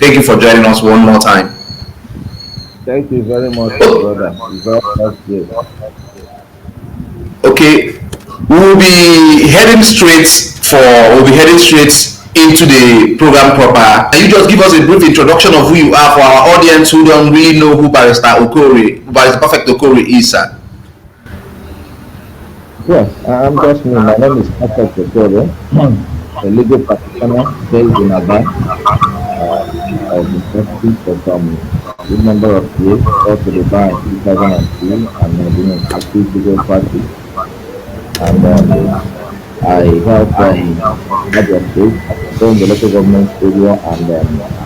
Thank you for joining us one more time. Thank you very much, my brother. It's all great. Okay, we'll be heading straight into the program proper. Can you just give us a brief introduction of who you are for our audience who don't really know who Barrister Perfect Okorie is, sir? Yes, I'm just me. My name is Patrick Okorie, a legal practitioner based in Aba. I've been practicing for some good number of years, got to the bar in 2002, and I've been in active legal practice. And I help Abia State, so in the local government area, and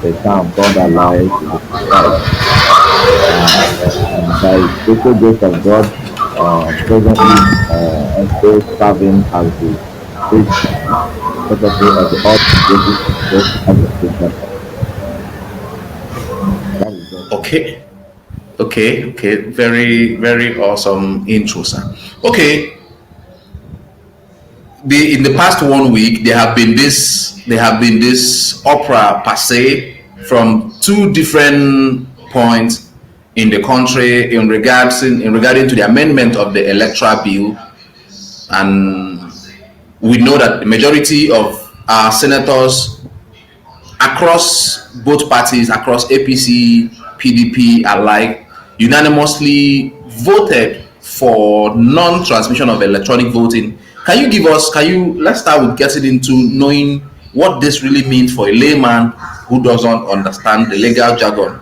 the town called Alive to the south. By special grace of God, presently also serving as the state secretary of the All Progressive Congress Abia State chapter. That is just it. Okay, okay. Very, very awesome intro, sir. Okay, in the past 1 week there have been this opera per se from two different points in the country in regarding to the amendment of the electoral bill, and we know that the majority of our senators across both parties, across APC, PDP alike, unanimously voted for non-transmission of electronic voting. Let's start with getting into knowing what this really means for a layman who doesn't understand the legal jargon.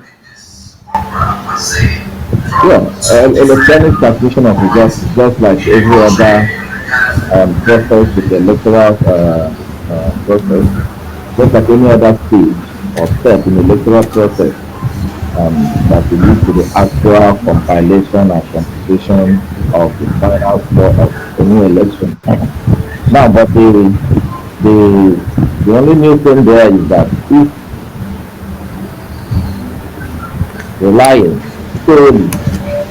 Yeah, electronic transmission of results is just like every other process with the electoral process, just like any other stage or step in the electoral process that will lead to the actual compilation and computation of the final score of any election. Now, but the only new thing there is that if relying solely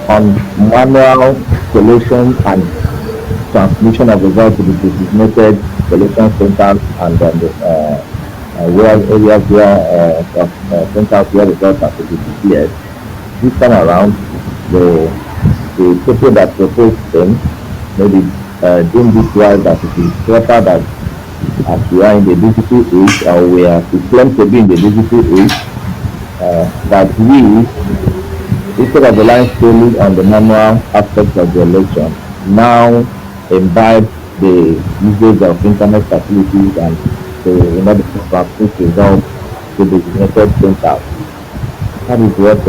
on manual collation and transmission of results to the designated collection centers and then the rural areas where centers where results are to be declared. This time around, the people that propose them maybe deem this right that it is better that as we are in the digital age, or we claim to be in the digital age, that we, instead of relying solely on the manual aspects of the election, now imbibe the usage of internet facilities and to in order to transmit results to the designated centers. That is what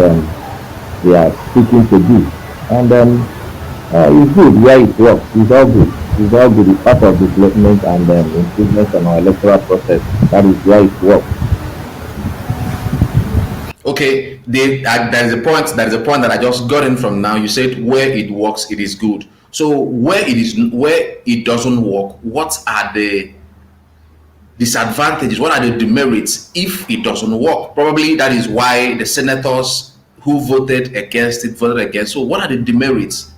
they are seeking to do. And it's good where it works. It's all good. It's all good. It's part of development and improvement on our electoral process. That is where it works. Okay, that is a point. That is a point that I just got in from now. You said where it works, it is good. So where it doesn't work, what are the disadvantages? What are the demerits if it doesn't work? Probably that is why the senators who voted against it voted against. So what are the demerits?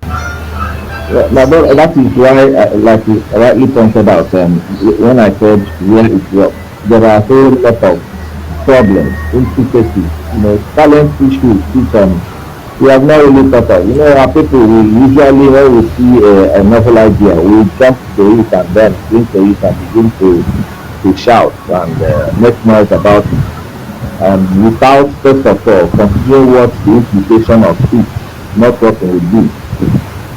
Yeah, now, that is why, like you rightly pointed out, when I said where it works, there are a whole lot of problems, intricacies, talent issues, which we have not really thought of. Our people, we usually, when we see a novel idea, we jump to it and then bring to it and begin to shout and make noise about it. Without, first of all, considering what the implication of it not working would be.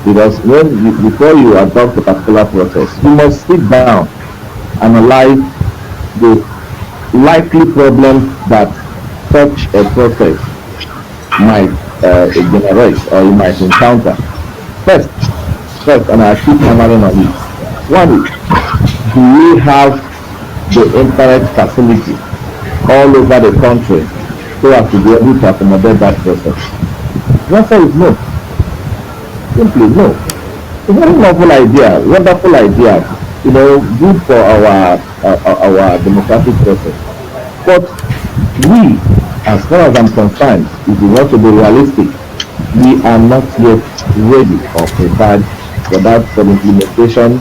Because before you adopt a particular process, you must sit down, analyze the likely problems that such a process might generate or you might encounter. First, and I keep hammering on it. One is, do we have the internet facility all over the country so as to be able to accommodate that process? The answer is no. Simply no. It's a very novel idea, wonderful idea, good for our democratic process. But we, as far as I'm concerned, if we want to be realistic, we are not yet ready or prepared for the implementation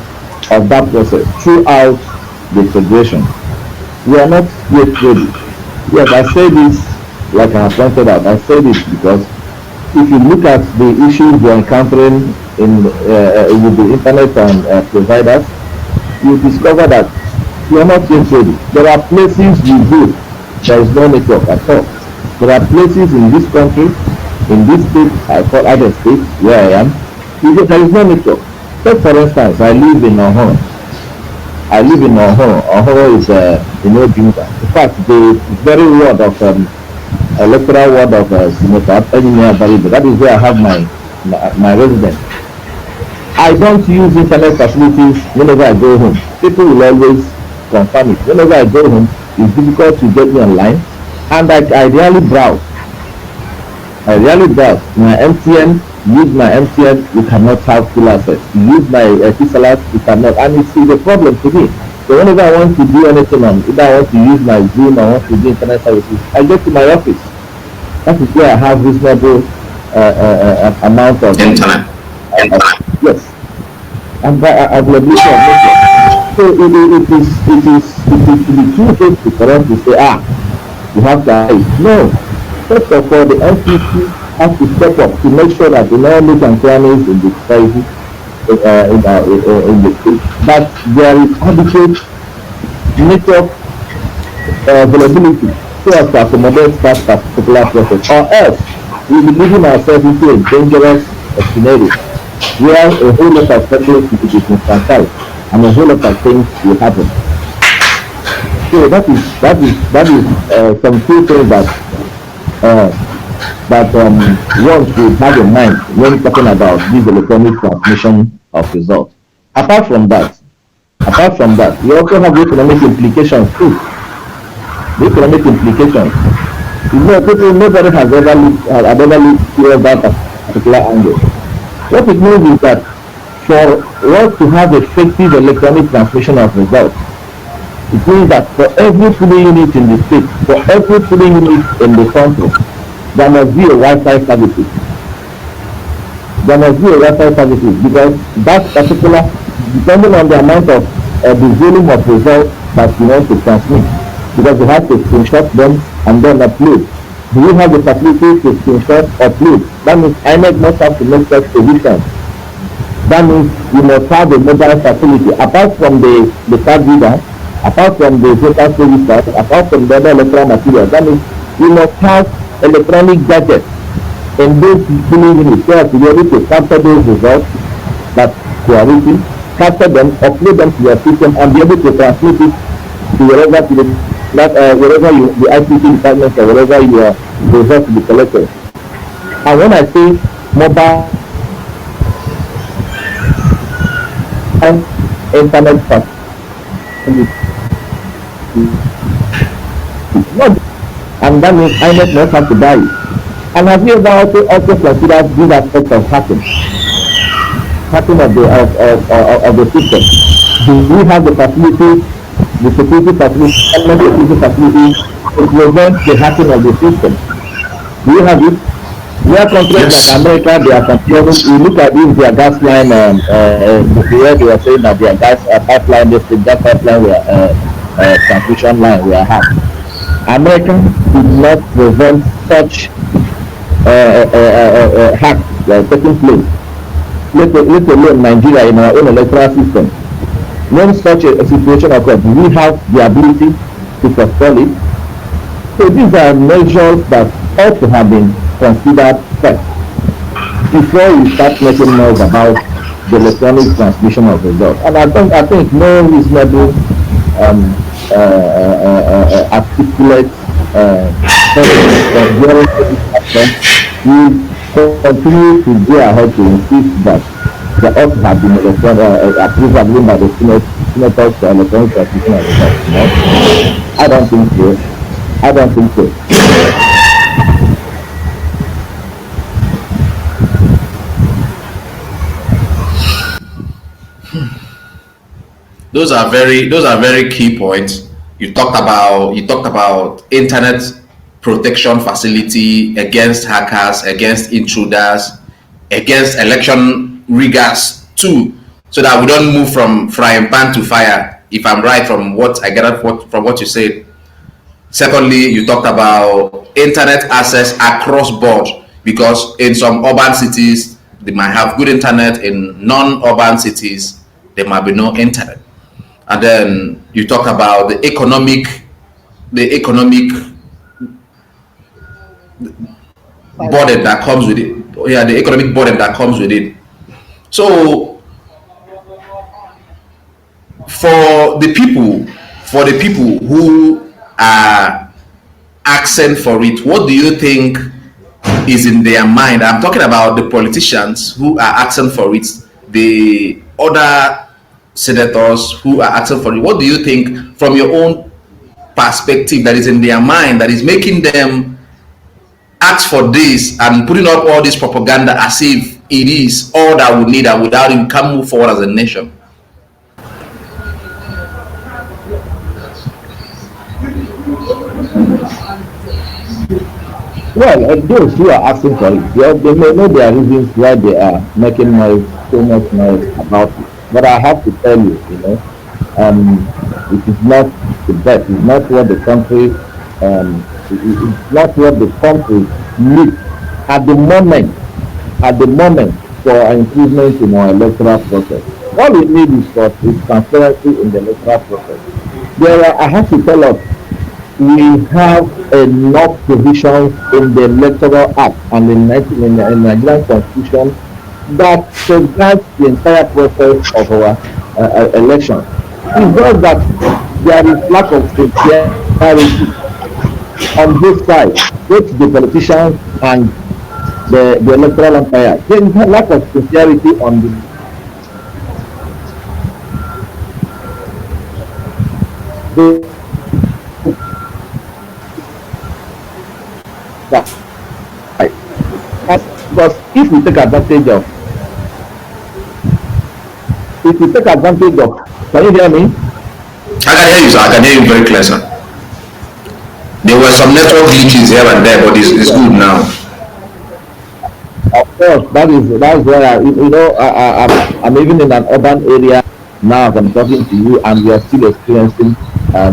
of that process throughout the federation. we are not yet ready. Yes, I say this like I have pointed out. I say this because if you look at the issues we are encountering with the internet and providers, you discover that we are not yet ready. There are places you go, there is no network at all. There are places in this country, in this state, I call other state where I am, there is no network. Take for instance, I live in Ohoro. I live in Ohoro. Ohoro is Jinka. In fact, the very word of electoral ward of Senator Engineer Baribe. That is where I have my residence. I don't use internet facilities whenever I go home. People will always confirm it. Whenever I go home, it's difficult to get me online, and I really browse. I really browse. My MTN, use my MTN, you cannot have full access. You use my T-Salat, you cannot, and it's a problem to me. So whenever I want to do anything on, either I want to use my Zoom, I want to do internet services, I go to my office. That is where I have reasonable amount of internet. Yes, and availability of network. So it is to be too hasty for us to say, you have to. No, first of all, the NCC has to step up to make sure that in all nooks and crannies in the society, in the state, that there is adequate network availability so as to accommodate that particular process, or else we will be leaving ourselves into a dangerous scenario where a whole lot of people will be disenfranchised and a whole lot of things will happen. So that is some few things that one should have in mind when talking about this electronic transmission of results. Apart from that, we also have the economic implications too. The economic implications. Nobody has ever looked towards that particular angle. What it means is that for us to have effective electronic transmission of results, it means that for every polling unit in the state, for every polling unit in the country, there must be a Wi-Fi services. There must be a Wi-Fi services because that particular, depending on the amount of the volume of results that you want to transmit, because you have to screenshot them and then upload. Do you have the facility to screenshot, upload? That means INEC must have to make such provisions. That means you must have a mobile facility apart from the card reader, apart from the voter register, apart from the other electoral materials. That means you must have electronic gadgets in those polling units so as to be able to capture those results that you are written, capture them, upload them to your system, and be able to transmit it to wherever the ICT department or wherever your results to be collected. And when I say mobile and internet facility, and that means INEC must have to buy it. And have you ever also considered this aspect of hacking of the system? Do we have the facility, the security facility, and the security facility to prevent the hacking of the system? Do you have it? There are countries like America, they are controlling. You look at this, their gas line, where they were saying that their gas pipeline, the gas pipeline were transmission line were hacked. America did not prevent such hacks taking place. Let alone Nigeria in our own electoral system. When such a situation occurs, we have the ability to forestall it. So these are measures that ought to have been considered first before we start making noise about the electronic transmission of results. And I think no reasonable articulate we continue to go ahead to insist that the ought to have been approved by the senators for electronic transmission of results. No? I don't think so. Those are very key points. You talked about internet protection facility against hackers, against intruders, against election riggers too, so that we don't move from frying pan to fire. if I'm right from what I gathered from what you said. Secondly, you talked about internet access across board, because in some urban cities they might have good internet, in non-urban cities there might be no internet. And then you talk about the economic burden that comes with it. Yeah, the economic burden that comes with it. So for the people, who are asking for it, what do you think is in their mind? I'm talking about the politicians who are asking for it, the other senators who are asking for it. What do you think, from your own perspective, that is in their mind that is making them ask for this and putting up all this propaganda as if it is all that we need, and without it we can't move forward as a nation? Well, those who are asking for it, they may know their reasons why they are making noise, so much noise about it. But I have to tell you, it is not the best. It's not what the country, it's not what the country needs at the moment. At the moment, for an improvement in our electoral process. All we need is transparency in the electoral process. I have to tell us, we have enough provisions in the Electoral Act and in the Nigerian Constitution that safeguards the entire process of our election. It's just that there is lack of sincerity on both sides, both the politicians and the electoral umpire. There is a lack of sincerity on the side. Because if we take advantage of, can you hear me? I can hear you, sir. I can hear you very clear, sir. There were some network glitches here and there, but it's good now. Of course, that's why I'm even in an urban area now as I'm talking to you, and we are still experiencing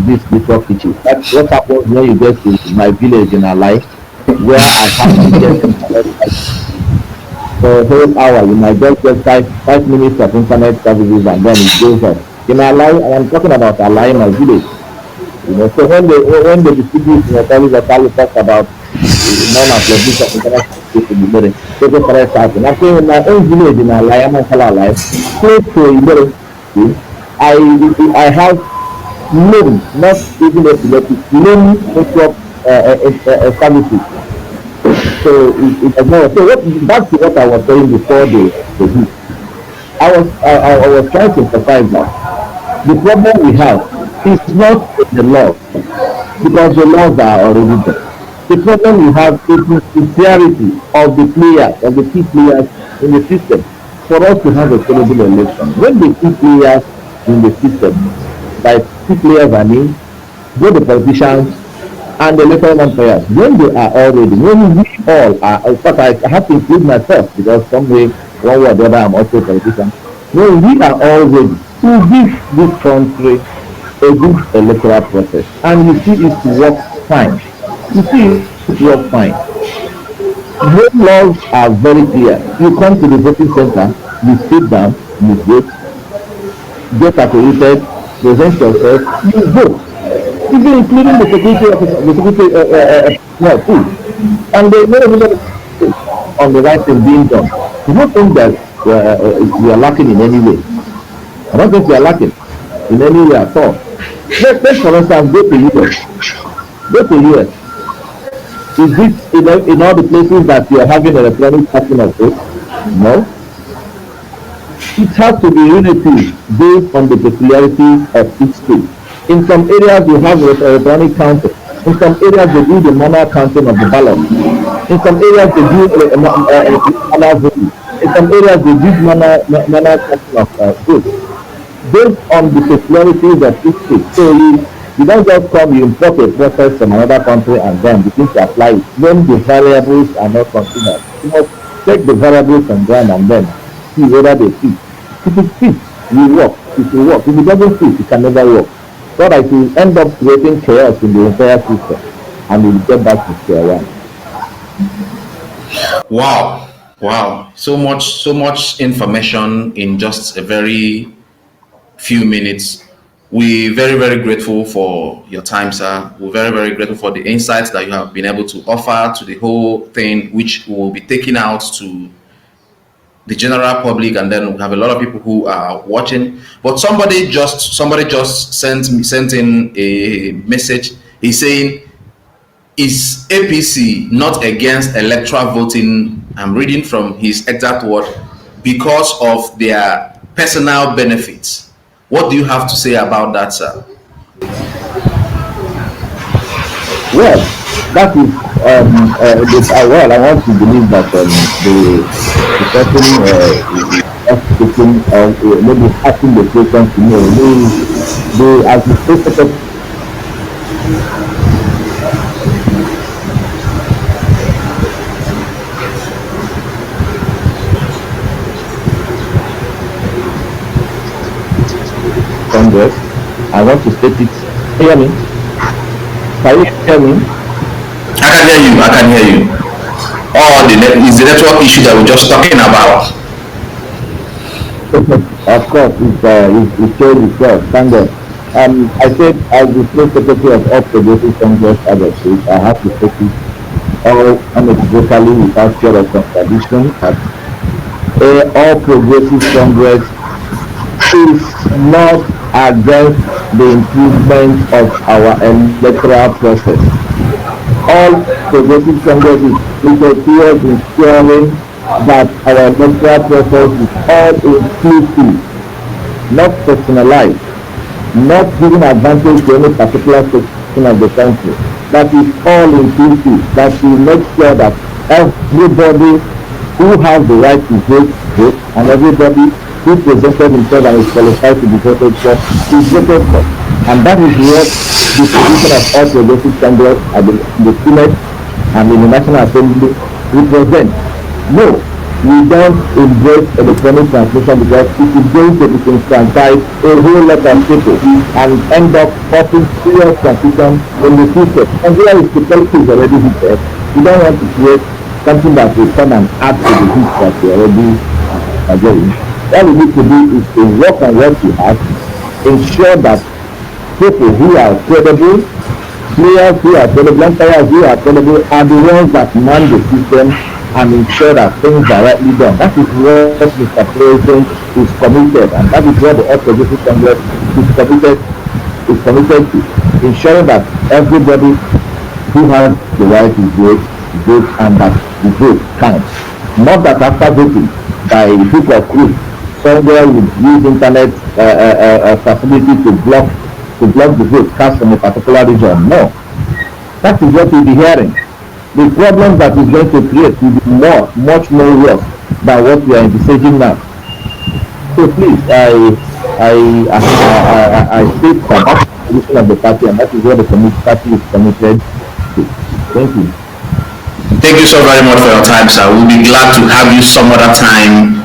these network issues. That's what happens when you get to my village in Alai, where I have to get internet for a whole hour. You might just get 5 minutes of internet services and then it goes off. In Alai, and I'm talking about Alai, my village. So when they distribute service that I talk about non-application of internet services, people correct starting. I'm saying in my own village in Alai, I'm Alai, close to Ibere, I have loan, not even epileptic, loan network services. So back to what I was saying before the heat. I was trying to emphasize that the problem we have is not the law, because the laws are already there. The problem we have is the sincerity of the players, of the key players in the system, for us to have a credible election. When the key players in the system, by key players I mean, both the politicians and the electoral players, when they are all ready, when we all are, in fact I have to include myself, because some way, one way or the other I'm also a politician, when we are all ready to give this country a good electoral process, and you see it works fine. You see it works fine. Vote laws are very clear. You come to the voting center, you sit down, you vote, get accredited, present yourself, you vote. Even including the security officer, the security too. And they know everybody on the right thing being done. I don't think that we are lacking in any way. I don't think we are lacking in any way at all. Let's for instance go to US. Go to US. Is this in all the places that you are having electronic casting of votes? No. It has to be relative based on the peculiarity of each state. In some areas you have electronic counting. In some areas they do the manual counting of the ballot. In some areas they do manual voting. In some areas they do manual counting of votes. Based on the peculiarities of each state. So you don't just come, you import a process from another country and then begin to apply it when the variables are not considered. You must check the variables and then see whether they fit. If it fits, you work. it will work. If it doesn't fit, it can never work. So that it will end up creating chaos in the entire system, and we'll get back to square one. Wow, wow, so much information in just a very few minutes. We very grateful for your time, sir. We're very grateful for the insights that you have been able to offer to the whole thing, which will be taken out to the general public, and then we have a lot of people who are watching. But somebody just sent in a message. He's saying, is APC not against electoral voting? I'm reading from his exact word, because of their personal benefits. What do you have to say about that, sir? Well, that is well. I want to believe that the person is just taking maybe asking the question to know the as the state secretary of Congress. I want to state it. Hear me? Can you hear me? I can hear you. I can hear you. Or is the network issue that we're just talking about? Of course, it shows itself. Thank God. I said, as the state secretary of all progressive Congress as a state, I have to take it all unequivocally without fear of contradiction that all progressive Congress is not against the improvement of our electoral process. All progressive Congress is committed towards ensuring that our electoral process is all inclusive, not personalized, not giving advantage to any particular section of the country. That is all inclusive. That will make sure that everybody who has the right to vote, and everybody who presented himself and is qualified to be voted for is voted for. And that is what the position of all progressive Congress at the Senate and in the National Assembly represent. No, we don't embrace electronic transmission because it is going to disenfranchise a whole lot of people and end up causing serious confusion in the future. And where is the politics already heated? We don't want to create something that will come and add to the heat that we already are doing. All we need to do is to work on what we have, ensure that people who are credible, players who are credible, umpires who are credible are the ones that man the system and ensure that things are rightly done. That is what Mr. President is committed, and that is what the Opposition Congress is committed to, ensuring that everybody who has the right to vote, and that the vote counts. Not that after voting by hook or crook, somewhere would use internet facility to block the vote cast from a particular region. No, that is what we'll be hearing. The problem that is going to create will be much more worse than what we are envisaging now. So please, I state that that's the position of the party, and that is what the party is committed to. Thank you. Thank you so very much for your time, sir. We'll be glad to have you some other time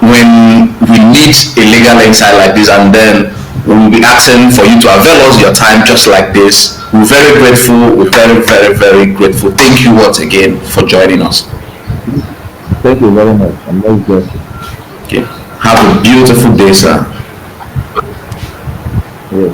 when we need a legal insight like this, and then we will be asking for you to avail us your time just like this. We're very grateful. We're very grateful. Thank you once again for joining us. Thank you very much. I'm very grateful. Okay. Have a beautiful day, sir.